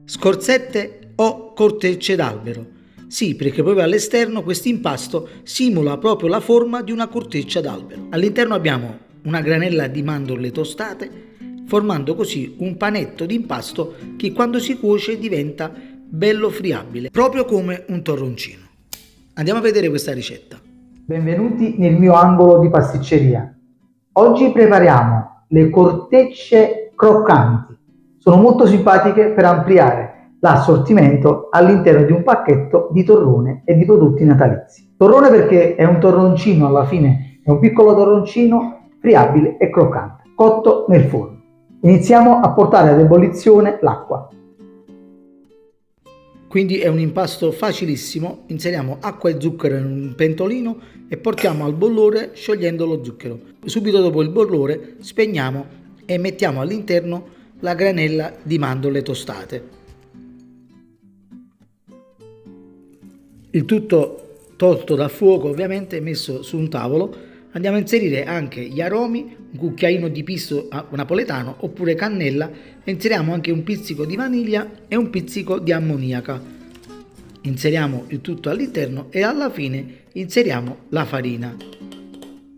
Scorzette o cortecce d'albero? Sì, perché proprio all'esterno questo impasto simula proprio la forma di una corteccia d'albero. All'interno abbiamo una granella di mandorle tostate, formando così un panetto di impasto che quando si cuoce diventa bello friabile, proprio come un torroncino. Andiamo a vedere questa ricetta. Benvenuti nel mio angolo di pasticceria. Oggi prepariamo le cortecce croccanti. Sono molto simpatiche per ampliare l'assortimento all'interno di un pacchetto di torrone e di prodotti natalizi. Torrone perché è un torroncino, alla fine è un piccolo torroncino friabile e croccante, cotto nel forno. Iniziamo a portare ad ebollizione l'acqua. Quindi è un impasto facilissimo, inseriamo acqua e zucchero in un pentolino e portiamo al bollore sciogliendo lo zucchero. Subito dopo il bollore spegniamo e mettiamo all'interno la granella di mandorle tostate. Il tutto tolto dal fuoco, ovviamente messo su un tavolo. Andiamo a inserire anche gli aromi, un cucchiaino di pesto napoletano oppure cannella, e inseriamo anche un pizzico di vaniglia e un pizzico di ammoniaca. Inseriamo il tutto all'interno e alla fine inseriamo la farina,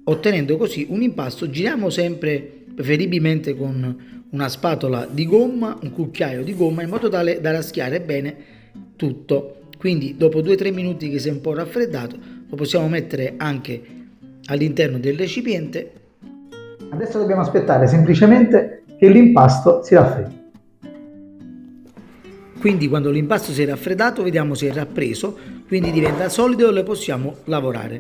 ottenendo così un impasto. Giriamo sempre, preferibilmente con una spatola di gomma, un cucchiaio di gomma, in modo tale da raschiare bene tutto. Quindi dopo 2-3 minuti che si è un po' raffreddato, lo possiamo mettere anche all'interno del recipiente. Adesso dobbiamo aspettare semplicemente che l'impasto si raffreddi. Quindi quando l'impasto si è raffreddato vediamo se è rappreso, quindi diventa solido e lo possiamo lavorare.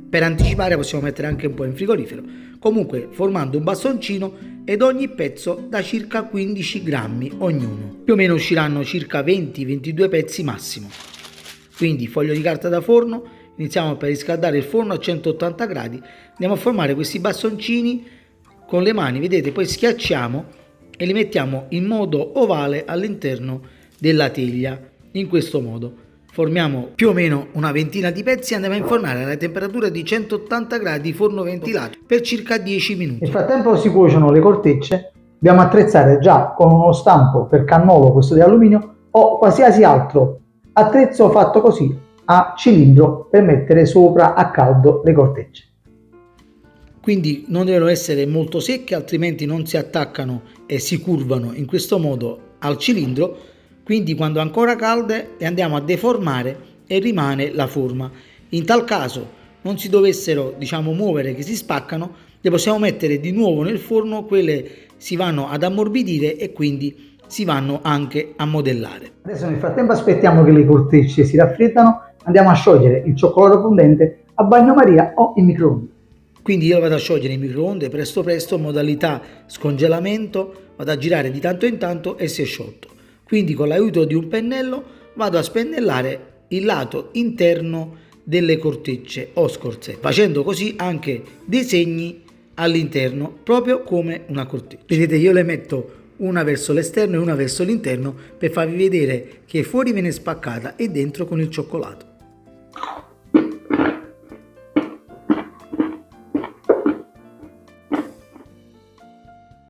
Per anticipare possiamo mettere anche un po' in frigorifero, comunque formando un bastoncino ed ogni pezzo da circa 15 grammi ognuno. Più o meno usciranno circa 20-22 pezzi massimo. Quindi foglio di carta da forno, iniziamo per riscaldare il forno a 180 gradi, andiamo a formare questi bastoncini con le mani, vedete, poi schiacciamo e li mettiamo in modo ovale all'interno della teglia. In questo modo formiamo più o meno una ventina di pezzi e andiamo a infornare alla temperatura di 180 gradi forno ventilato per circa 10 minuti. Nel frattempo si cuociono le cortecce. Dobbiamo attrezzare già con uno stampo per cannolo, questo di alluminio, o qualsiasi altro attrezzo fatto così a cilindro per mettere sopra a caldo le cortecce. Quindi non devono essere molto secche, altrimenti non si attaccano e si curvano in questo modo al cilindro. Quindi quando ancora calde le andiamo a deformare e rimane la forma. In tal caso non si dovessero muovere, che si spaccano, le possiamo mettere di nuovo nel forno, quelle si vanno ad ammorbidire e quindi si vanno anche a modellare. Adesso nel frattempo aspettiamo che le cortecce si raffreddano, andiamo a sciogliere il cioccolato fondente a bagnomaria o in microonde. Quindi io lo vado a sciogliere in microonde presto modalità scongelamento, vado a girare di tanto in tanto e si è sciolto. Quindi con l'aiuto di un pennello vado a spennellare il lato interno delle cortecce o scorzette, facendo così anche dei segni all'interno, proprio come una corteccia. Vedete, io le metto una verso l'esterno e una verso l'interno per farvi vedere che fuori viene spaccata e dentro con il cioccolato.